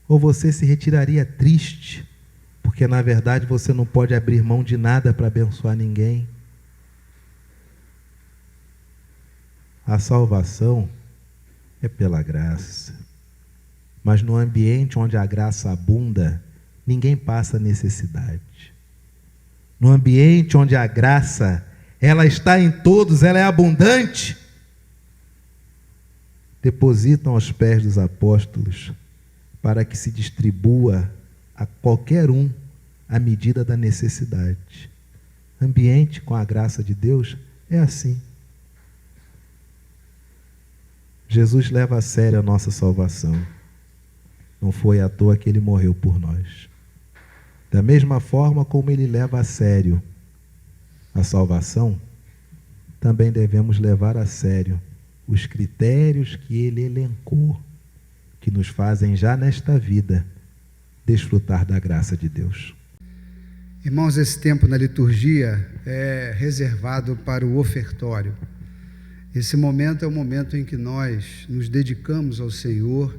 Ou você se retiraria triste, porque na verdade você não pode abrir mão de nada para abençoar ninguém? A salvação é pela graça. Mas no ambiente onde a graça abunda, ninguém passa necessidade. No ambiente onde a graça, ela está em todos, ela é abundante, depositam aos pés dos apóstolos para que se distribua a qualquer um à medida da necessidade. Ambiente com a graça de Deus é assim. Jesus leva a sério a nossa salvação. Não foi à toa que ele morreu por nós. Da mesma forma como ele leva a sério a salvação, também devemos levar a sério os critérios que ele elencou, que nos fazem já nesta vida desfrutar da graça de Deus. Irmãos, esse tempo na liturgia é reservado para o ofertório. Esse momento é o momento em que nós nos dedicamos ao Senhor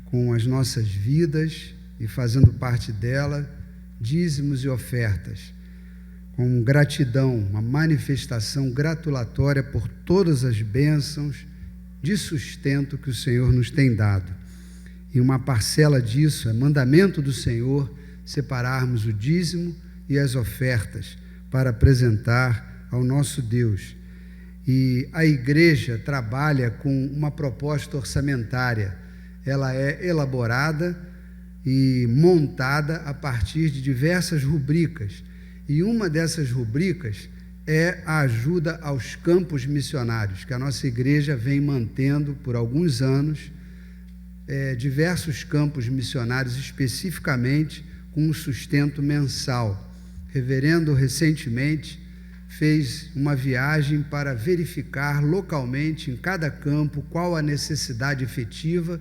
com as nossas vidas e fazendo parte dela, dízimos e ofertas, com gratidão, uma manifestação gratulatória por todas as bênçãos de sustento que o Senhor nos tem dado. E uma parcela disso é mandamento do Senhor separarmos o dízimo e as ofertas para apresentar ao nosso Deus. E a igreja trabalha com uma proposta orçamentária. Ela é elaborada e montada a partir de diversas rubricas. E uma dessas rubricas é a ajuda aos campos missionários, que a nossa igreja vem mantendo por alguns anos, diversos campos missionários, especificamente com um sustento mensal. Reverendo, recentemente, fez uma viagem para verificar localmente, em cada campo, qual a necessidade efetiva,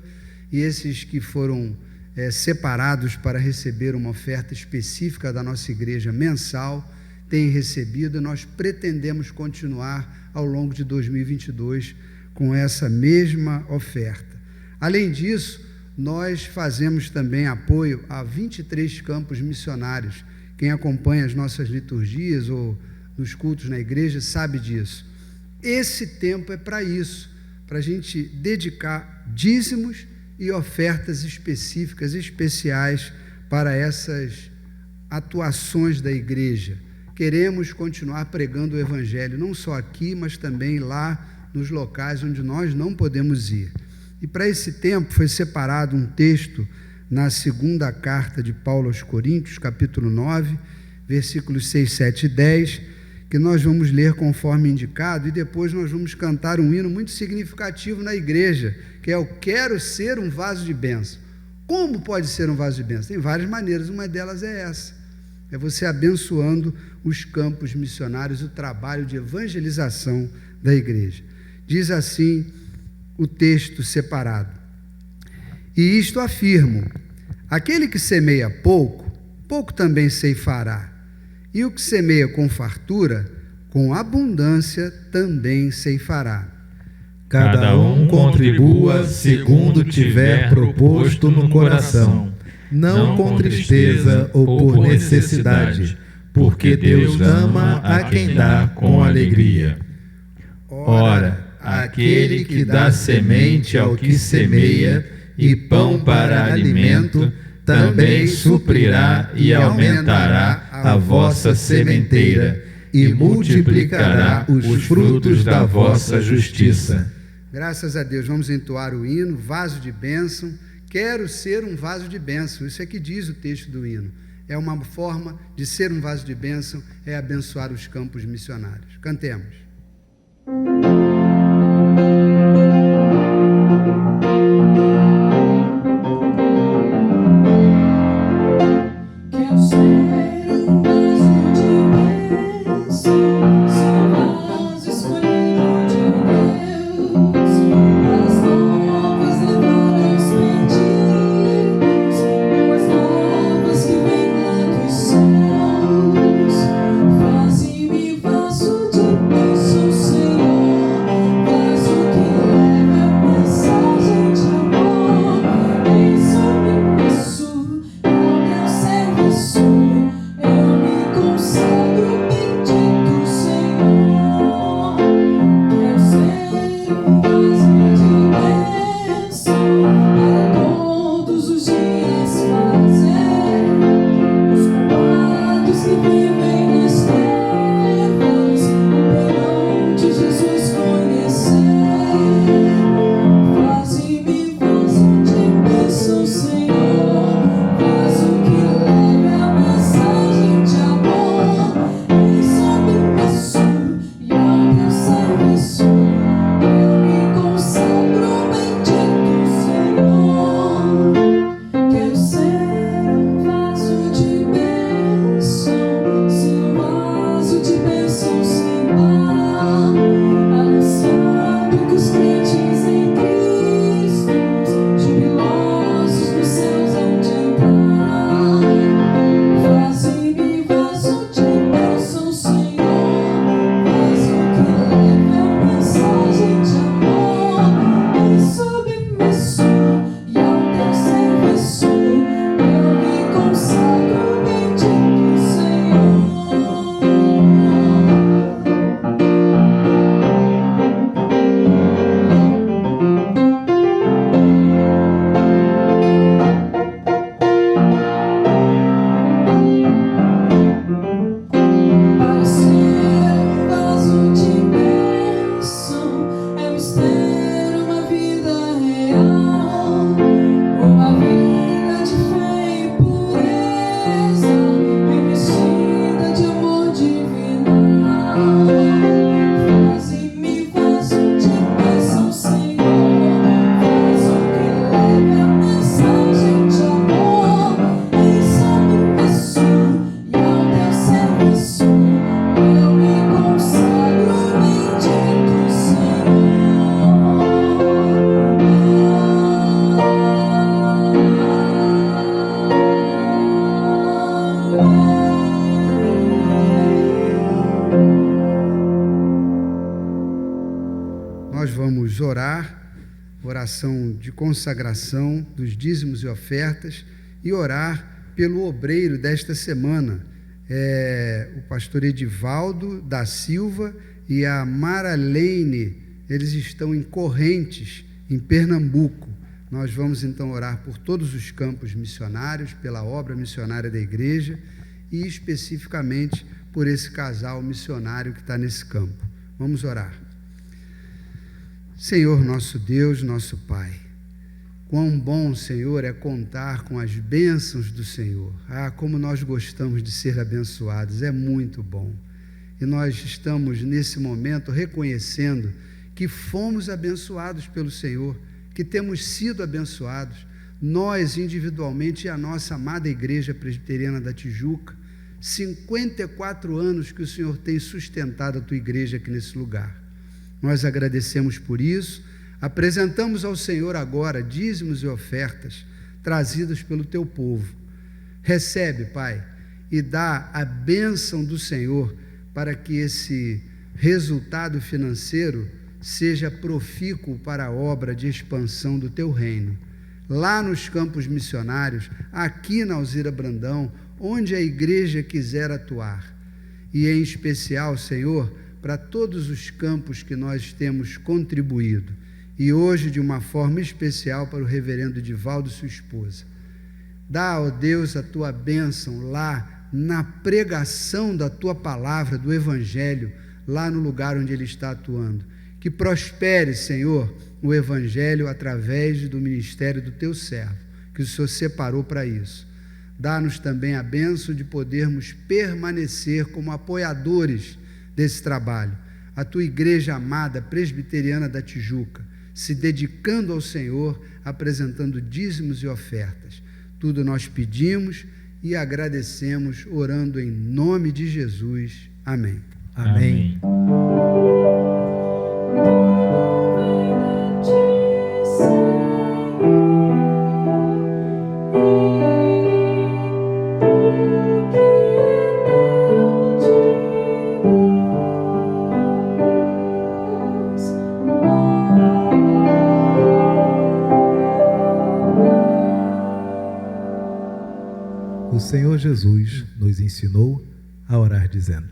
e esses que foram separados para receber uma oferta específica da nossa igreja mensal, têm recebido, e nós pretendemos continuar ao longo de 2022 com essa mesma oferta. Além disso, nós fazemos também apoio a 23 campos missionários. Quem acompanha as nossas liturgias ou nos cultos na igreja sabe disso. Esse tempo é para isso, para a gente dedicar dízimos e ofertas específicas, especiais para essas atuações da igreja. Queremos continuar pregando o Evangelho, não só aqui, mas também lá nos locais onde nós não podemos ir. E para esse tempo foi separado um texto na segunda carta de Paulo aos Coríntios, capítulo 9, versículos 6, 7 e 10, que nós vamos ler conforme indicado, e depois nós vamos cantar um hino muito significativo na igreja, que é o Quero Ser um Vaso de Bênção. Como pode ser um vaso de bênção? Tem várias maneiras, uma delas é essa, é você abençoando os campos missionários, o trabalho de evangelização da igreja. Diz assim o texto separado: e isto afirmo, aquele que semeia pouco, pouco também ceifará, e o que semeia com fartura, com abundância também ceifará. Cada um contribua segundo tiver proposto no coração, não com tristeza ou por necessidade, porque Deus ama a quem dá com alegria. Ora, aquele que dá semente ao que semeia e pão para alimento, também suprirá e aumentará a vossa sementeira e multiplicará os frutos da vossa justiça. Graças a Deus, vamos entoar o hino, vaso de bênção. Quero ser um vaso de bênção, isso é que diz o texto do hino. É uma forma de ser um vaso de bênção, é abençoar os campos missionários. Cantemos. oração de consagração dos dízimos e ofertas e orar pelo obreiro desta semana, o pastor Edivaldo da Silva e a Maralene. Eles estão em Correntes, em Pernambuco. Nós vamos então orar por todos os campos missionários, pela obra missionária da igreja e especificamente por esse casal missionário que está nesse campo. Vamos orar. Senhor, nosso Deus, nosso Pai, quão bom, Senhor, é contar com as bênçãos do Senhor. Como nós gostamos de ser abençoados, é muito bom. E nós estamos nesse momento reconhecendo que fomos abençoados pelo Senhor, que temos sido abençoados, nós individualmente e a nossa amada Igreja Presbiteriana da Tijuca. 54 anos que o Senhor tem sustentado a tua igreja aqui nesse lugar. Nós agradecemos por isso, apresentamos ao Senhor agora dízimos e ofertas trazidos pelo teu povo. Recebe, Pai, e dá a bênção do Senhor para que esse resultado financeiro seja profícuo para a obra de expansão do teu reino. Lá nos campos missionários, aqui na Alzira Brandão, onde a igreja quiser atuar. E em especial, Senhor, para todos os campos que nós temos contribuído. E hoje, de uma forma especial, para o reverendo Edivaldo e sua esposa. Dá, ó Deus, a tua bênção lá na pregação da tua palavra, do Evangelho, lá no lugar onde ele está atuando. Que prospere, Senhor, o Evangelho através do ministério do teu servo, que o Senhor separou para isso. Dá-nos também a bênção de podermos permanecer como apoiadores desse trabalho. A tua igreja amada, presbiteriana da Tijuca, se dedicando ao Senhor, apresentando dízimos e ofertas. Tudo nós pedimos e agradecemos, orando em nome de Jesus. Amém. Amém. O Senhor Jesus nos ensinou a orar dizendo: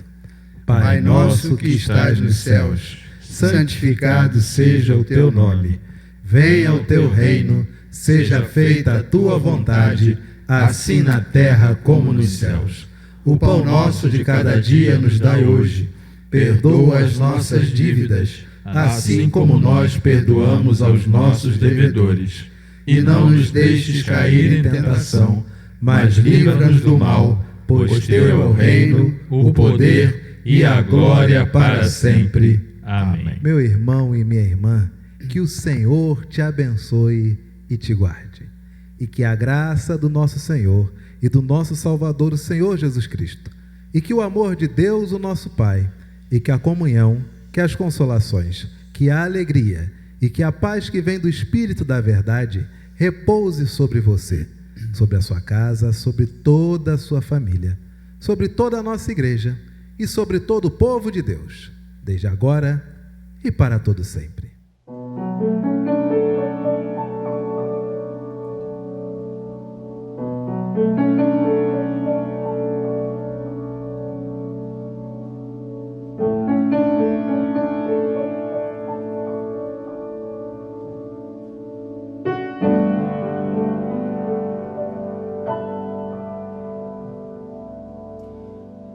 Pai nosso que estás nos céus, santificado seja o teu nome. Venha o teu reino, seja feita a tua vontade, assim na terra como nos céus. O pão nosso de cada dia nos dai hoje. Perdoa as nossas dívidas, assim como nós perdoamos aos nossos devedores. E não nos deixes cair em tentação, mas livra-nos do mal, pois teu é o reino, o poder e a glória para sempre. Amém. Meu irmão e minha irmã, que o Senhor te abençoe e te guarde. E que a graça do nosso Senhor e do nosso Salvador, o Senhor Jesus Cristo, e que o amor de Deus, o nosso Pai, e que a comunhão, que as consolações, que a alegria e que a paz que vem do Espírito da verdade repouse sobre você, sobre a sua casa, sobre toda a sua família, sobre toda a nossa igreja e sobre todo o povo de Deus, desde agora e para todo sempre.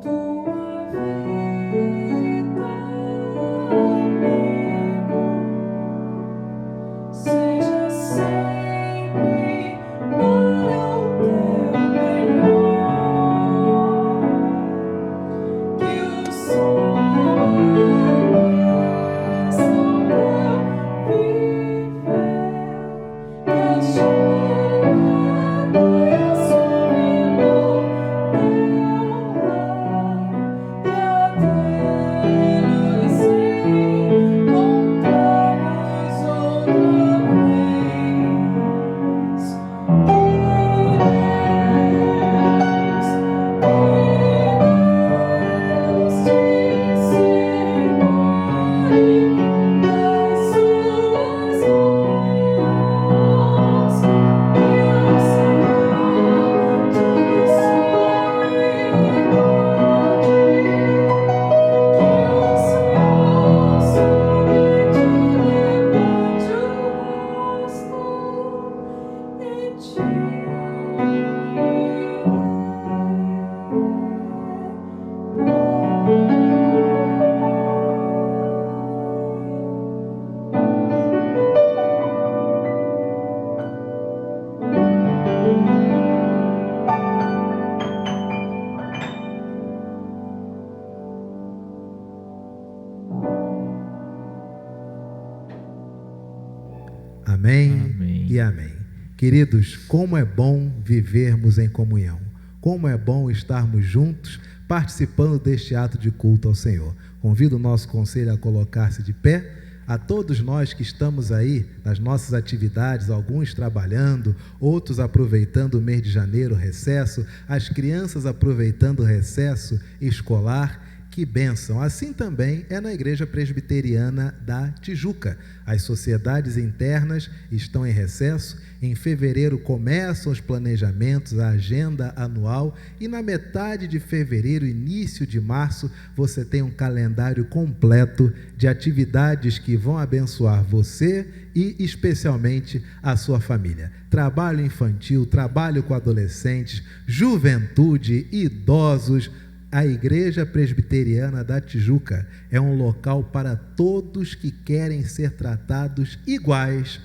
Tua vida, amigo, Queridos, como é bom vivermos em comunhão. Como é bom estarmos juntos, participando deste ato de culto ao Senhor. Convido o nosso conselho a colocar-se de pé. A todos nós que estamos aí nas nossas atividades, alguns trabalhando, outros aproveitando o mês de janeiro, recesso, as crianças aproveitando o recesso escolar, que bênção! Assim também é na Igreja Presbiteriana da Tijuca. As sociedades internas estão em recesso. Em fevereiro começam os planejamentos, a agenda anual, e na metade de fevereiro, início de março, você tem um calendário completo de atividades que vão abençoar você e especialmente a sua família. Trabalho infantil, trabalho com adolescentes, juventude, idosos. A Igreja Presbiteriana da Tijuca é um local para todos que querem ser tratados iguais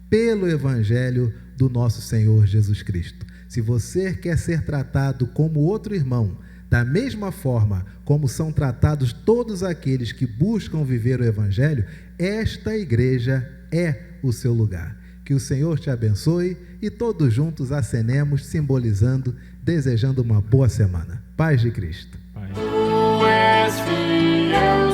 pelo Evangelho do nosso Senhor Jesus Cristo. Se você quer ser tratado como outro irmão, da mesma forma como são tratados todos aqueles que buscam viver o Evangelho, esta igreja é o seu lugar. Que o Senhor te abençoe e todos juntos acenemos, simbolizando, desejando uma boa semana. Paz de Cristo. Tu és fiel.